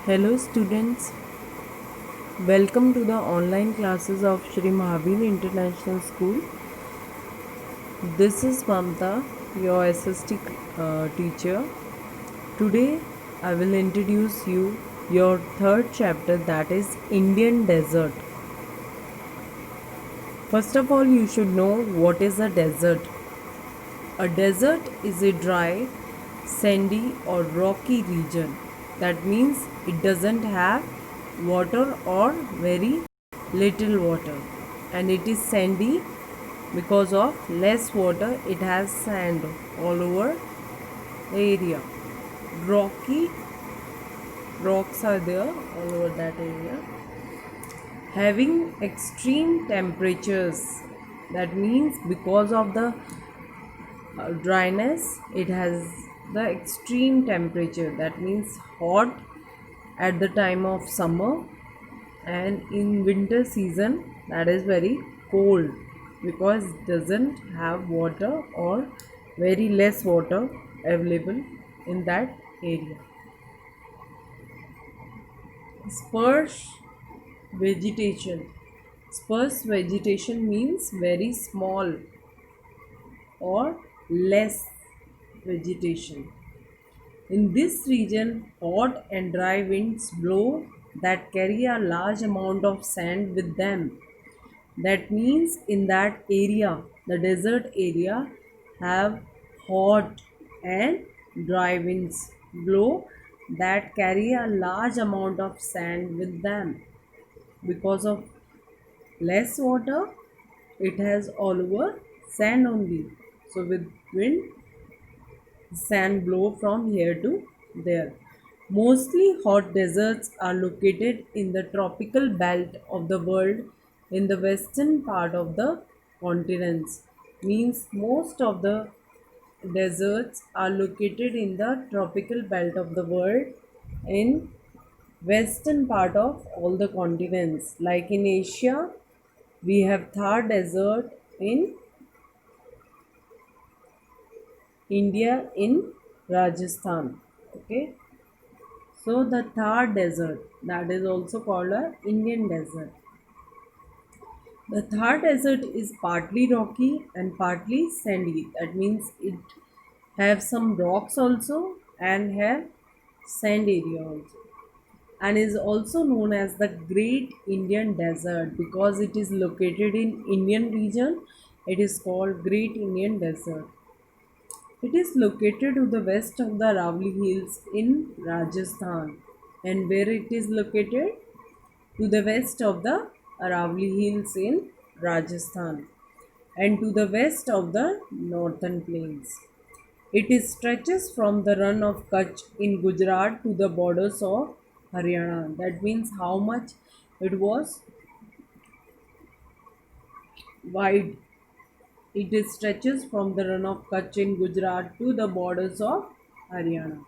Hello students, welcome to the online classes of Shri Mahavir International School. This is Mamta, your SST teacher. Today I will introduce you your third chapter, that is Indian Desert. First of all, you should know what is a desert. A desert is a dry, sandy or rocky region. That means it doesn't have water or very little water, and it is sandy because of less water. It has sand all over the area. Rocky rocks are there all over that area. Having extreme temperatures, that means because of the dryness it has the extreme temperature, that means hot at the time of summer, and in winter season that is very cold because it doesn't have water or very less water available in that area. Sparse vegetation. Sparse vegetation means very small or less vegetation. In this region, hot and dry winds blow that carry a large amount of sand with them. That means in that area, the desert area, have hot and dry winds blow that carry a large amount of sand with them. Because of less water, it has all over sand only. So with wind, sand blow from here to there. Mostly hot deserts are located in the tropical belt of the world in the western part of the continents. Means most of the deserts are located in the tropical belt of the world in western part of all the continents. Like in Asia, we have Thar Desert in India in Rajasthan. Okay. So the Thar Desert, that is also called a Indian desert. The Thar Desert is partly rocky and partly sandy. That means it have some rocks also and have sand area also, and is also known as the Great Indian Desert because it is located in Indian region. It is called Great Indian Desert. It is located to the west of the Aravalli Hills in Rajasthan. And where it is located? To the west of the Aravalli Hills in Rajasthan and to the west of the northern plains. It is stretches from the run of Kutch in Gujarat to the borders of Haryana. That means how much it was wide. It stretches from the run of Kutch in Gujarat to the borders of Haryana.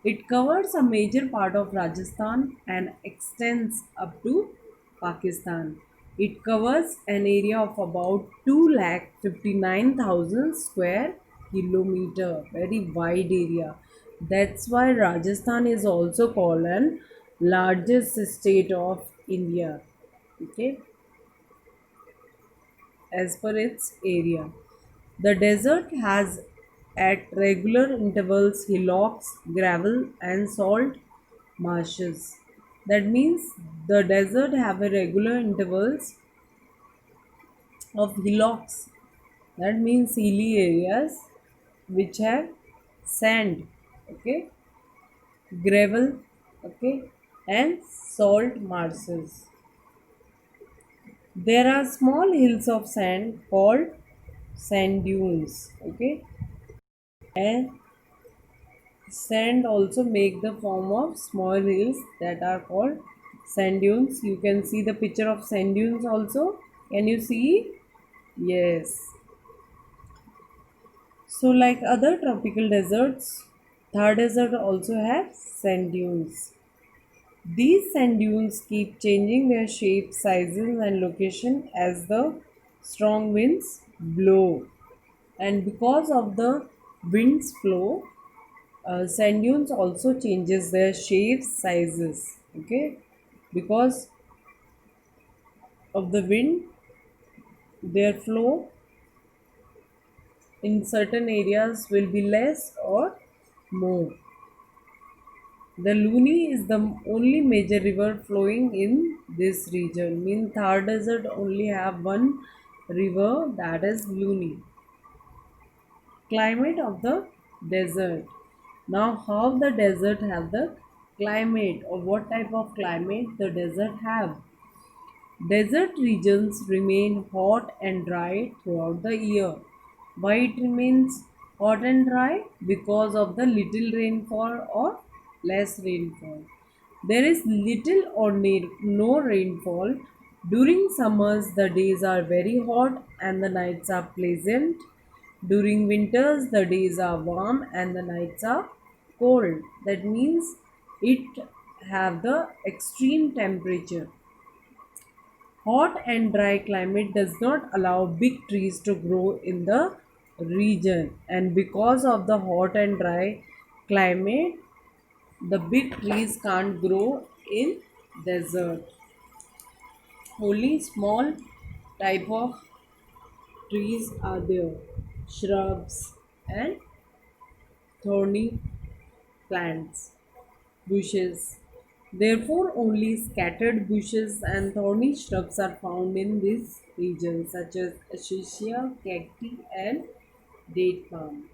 It covers a major part of Rajasthan and extends up to Pakistan. It covers an area of about 2,59,000 square kilometer, very wide area. That's why Rajasthan is also called an largest state of India. Okay, as per its area. The desert has at regular intervals hillocks, gravel and salt marshes. That means the desert have a regular intervals of hillocks. That means hilly areas which have sand, okay, gravel, okay, and salt marshes. There are small hills of sand called sand dunes, okay, and sand also make the form of small hills that are called sand dunes. You can see the picture of sand dunes also. Can you see? Yes. So like other tropical deserts, Thar Desert also have sand dunes. These sand dunes keep changing their shape, sizes and location as the strong winds blow. And because of the wind's flow, Sand dunes also changes their shapes, sizes. Okay, because of the wind, their flow in certain areas will be less or more. The Luni is the only major river flowing in this region. Mean Thar Desert only have one river, that is Luni. Climate of the desert. Now how the desert have the climate, or what type of climate the desert have? Desert regions remain hot and dry throughout the year. Why it remains hot and dry? Because of the little rainfall or less rainfall. There is little or no rainfall. During summers, the days are very hot and the nights are pleasant. During winters, the days are warm and the nights are cold. That means it have the extreme temperature. Hot and dry climate does not allow big trees to grow in the region, and because of the hot and dry climate, the big trees can't grow in desert. Only small type of trees are there, shrubs and thorny plants, bushes. Therefore, only scattered bushes and thorny shrubs are found in this region, such as acacia, cacti, and date palm.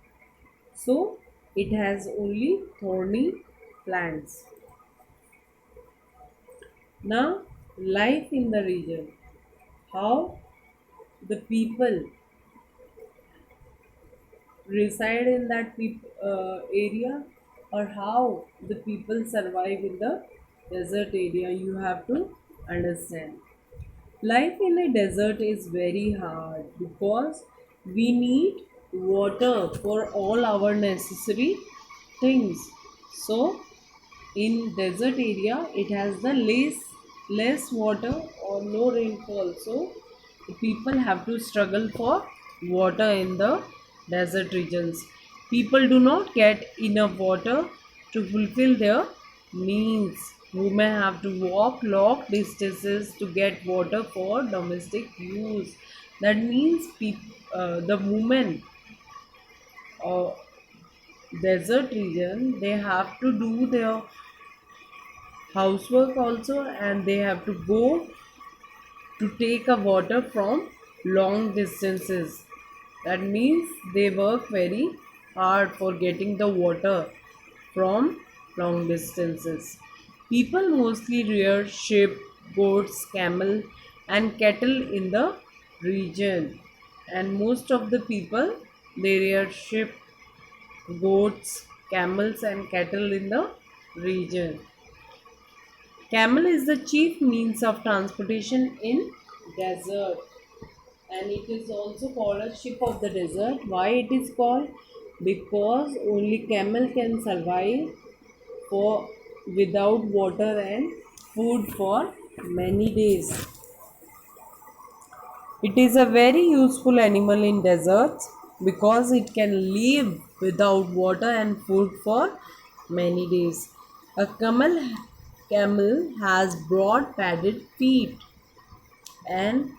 So, it has only thorny plants. Now, life in the region. How the people reside in that area, or how the people survive in the desert area, you have to understand. Life in a desert is very hard because we need water for all our necessary things. So, in desert area, it has the less water or no rainfall. So, the people have to struggle for water in the desert regions. People do not get enough water to fulfill their needs. Women have to walk long distances to get water for domestic use. That means the women uh, desert region, they have to do their housework also, and they have to go to take a water from long distances. That means they work very hard for getting the water from long distances. People mostly rear sheep, goats, camel, and cattle in the region. And most of the people, they rear sheep, goats, camels, and cattle in the region. Camel is the chief means of transportation in desert, and it is also called a ship of the desert. Why it is called? Because only camel can survive for without water and food for many days. It is a very useful animal in deserts because it can live without water and food for many days. A camel has broad padded feet, and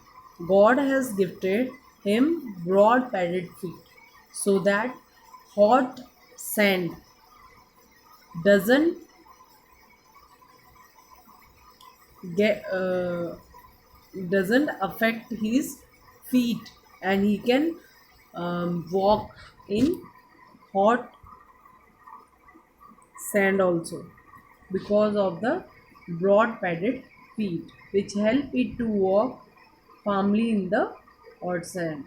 God has gifted him broad padded feet so that hot sand doesn't get doesn't affect his feet, and he can walk in hot sand also because of the broad padded feet, which help it to walk firmly in the hot sand.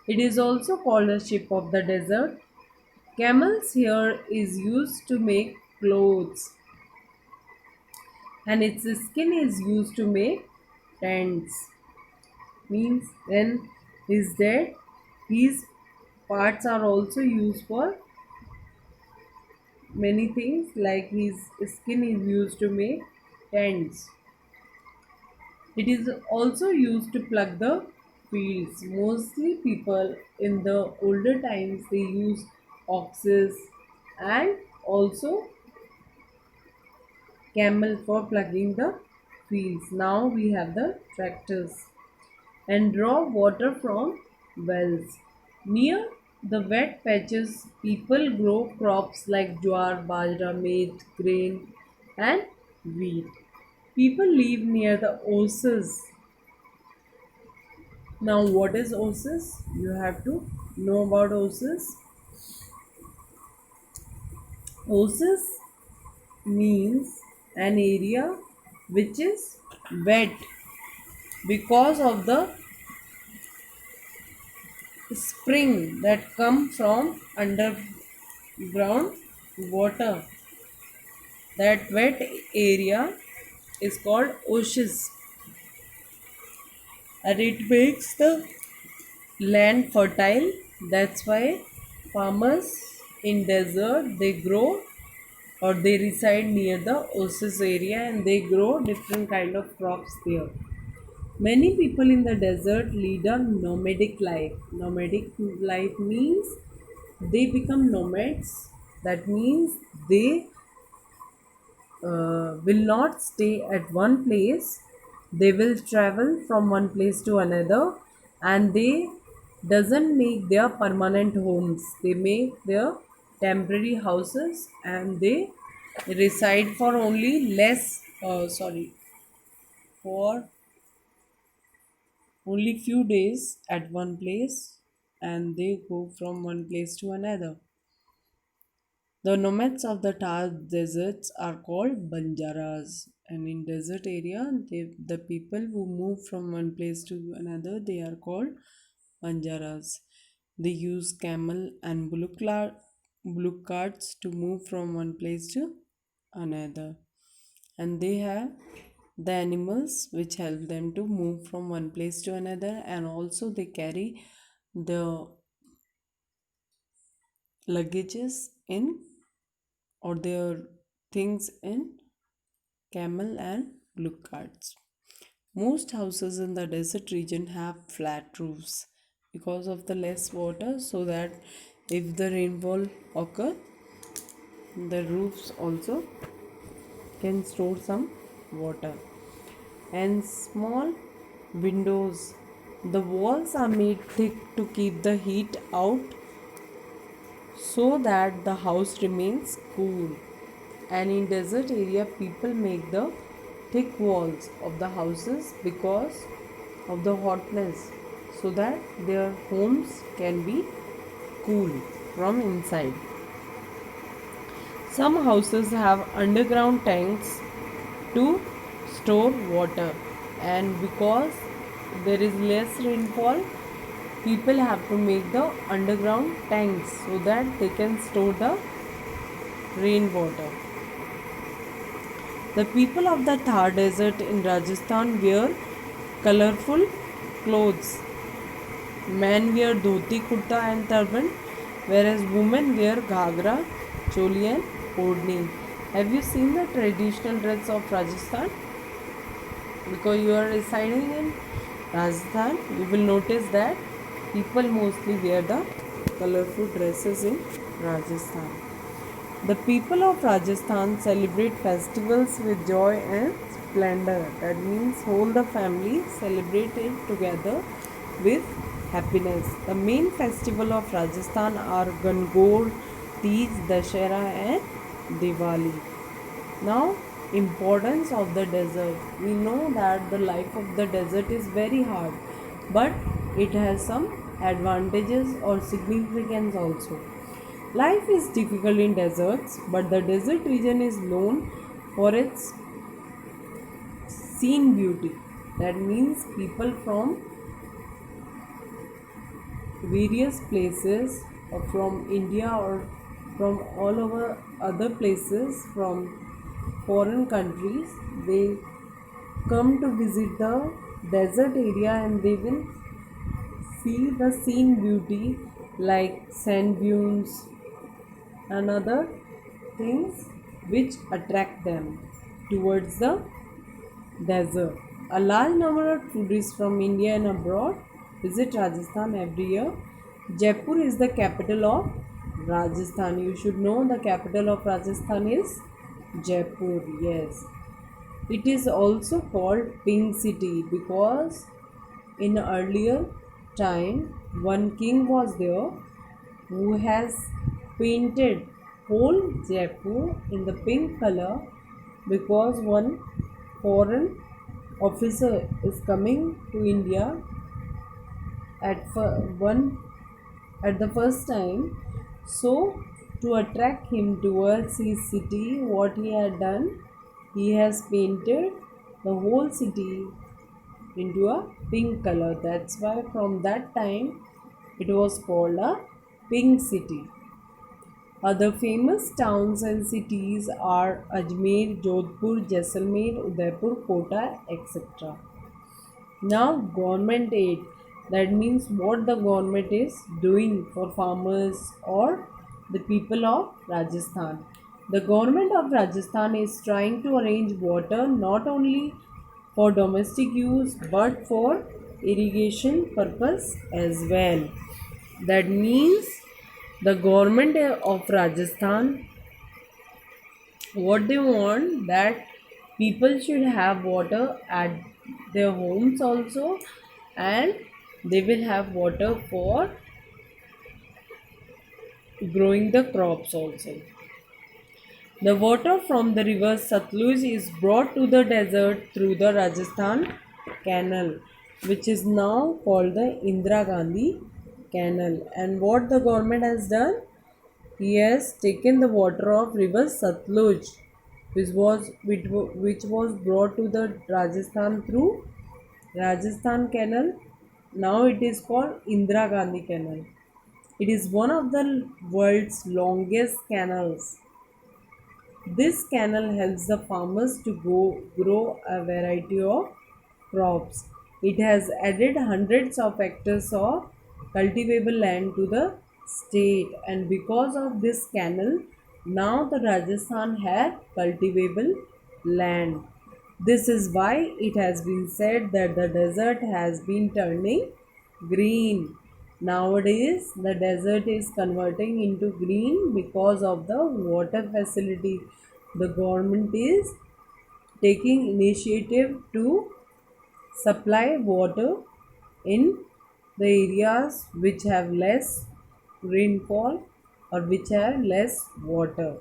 It is also called a ship of the desert. Camel's hair is used to make clothes, and its skin is used to make tents. Means when he's dead, his parts are also used for many things, like his skin is used to make tents. It is also used to plug the fields. Mostly people in the older times, they use oxes and also camel for plugging the fields. Now we have the tractors and draw water from wells. Near the wet patches, people grow crops like jowar, bajra, maize, grain, and wheat. People live near the oases. Now, what is oasis? You have to know about oasis. Oasis means an area which is wet because of the spring that come from underground water. That wet area is called oasis, and it makes the land fertile. That's why farmers in desert they grow or they reside near the oasis area and they grow different kind of crops there. Many people in the desert lead a nomadic life. Nomadic life means they become nomads. That means they will not stay at one place. They will travel from one place to another, and they doesn't make their permanent homes. They make their temporary houses and they reside for only for only few days at one place, and they go from one place to another. The nomads of the Thar deserts are called Banjaras, and in desert area, the people who move from one place to another they are called Banjaras. They use camel and bullock carts to move from one place to another, and they have the animals which help them to move from one place to another, and also they carry the luggages in or their things in camel and bullock carts. Most houses in the desert region have flat roofs because of the less water, so that if the rainfall occur, the roofs also can store some water. And small windows. The walls are made thick to keep the heat out so that the house remains cool. And in desert area people make the thick walls of the houses because of the hotness, so that their homes can be cool from inside. Some houses have underground tanks to store water, and because there is less rainfall, people have to make the underground tanks so that they can store the rainwater. The people of the Thar desert in Rajasthan wear colorful clothes. Men wear dhoti, kurta and turban, whereas women wear ghagra, choli and odni. Have you seen the traditional dress of Rajasthan? Because you are residing in Rajasthan, you will notice that people mostly wear the colorful dresses in Rajasthan. The people of Rajasthan celebrate festivals with joy and splendor. That means whole the family celebrate it together with happiness. The main festival of Rajasthan are Gangor, Teej, Dashera and Diwali. Now, importance of the desert. We know that the life of the desert is very hard, but it has some advantages or significance also. Life is difficult in deserts, but the desert region is known for its scene beauty. That means people from various places or from India or from all over other places from foreign countries, they come to visit the desert area and they will see the scene beauty like sand dunes and other things which attract them towards the desert. A large number of tourists from India and abroad visit Rajasthan every year. Jaipur is the capital of Rajasthan. You should know the capital of Rajasthan is Jaipur. Yes. It is also called Pink City because in earlier time one king was there who has painted whole Jaipur in the pink color because one foreign officer is coming to India at one at the first time. So to attract him towards his city, what he had done, he has painted the whole city into a pink color. That's why from that time it was called a pink city. Other famous towns and cities are Ajmer, Jodhpur, Jaisalmer, Udaipur, Kota, etc. Now, government aid, that means what the government is doing for farmers or the people of Rajasthan. The government of Rajasthan is trying to arrange water not only for domestic use but for irrigation purpose as well. That means the government of Rajasthan, what they want, that people should have water at their homes also, and they will have water for growing the crops also. The water from the river Satluj is brought to the desert through the Rajasthan canal, which is now called the Indira Gandhi canal. And what the government has done, he has taken the water of river Satluj, which was brought to the Rajasthan through Rajasthan Canal. Now it is called Indira Gandhi Canal. It is one of the world's longest canals. This canal helps the farmers to grow a variety of crops. It has added hundreds of hectares of cultivable land to the state, and because of this canal, now the Rajasthan had cultivable land. This is why it has been said that the desert has been turning green. Nowadays, the desert is converting into green because of the water facility. The government is taking initiative to supply water in the areas which have less rainfall or which have less water.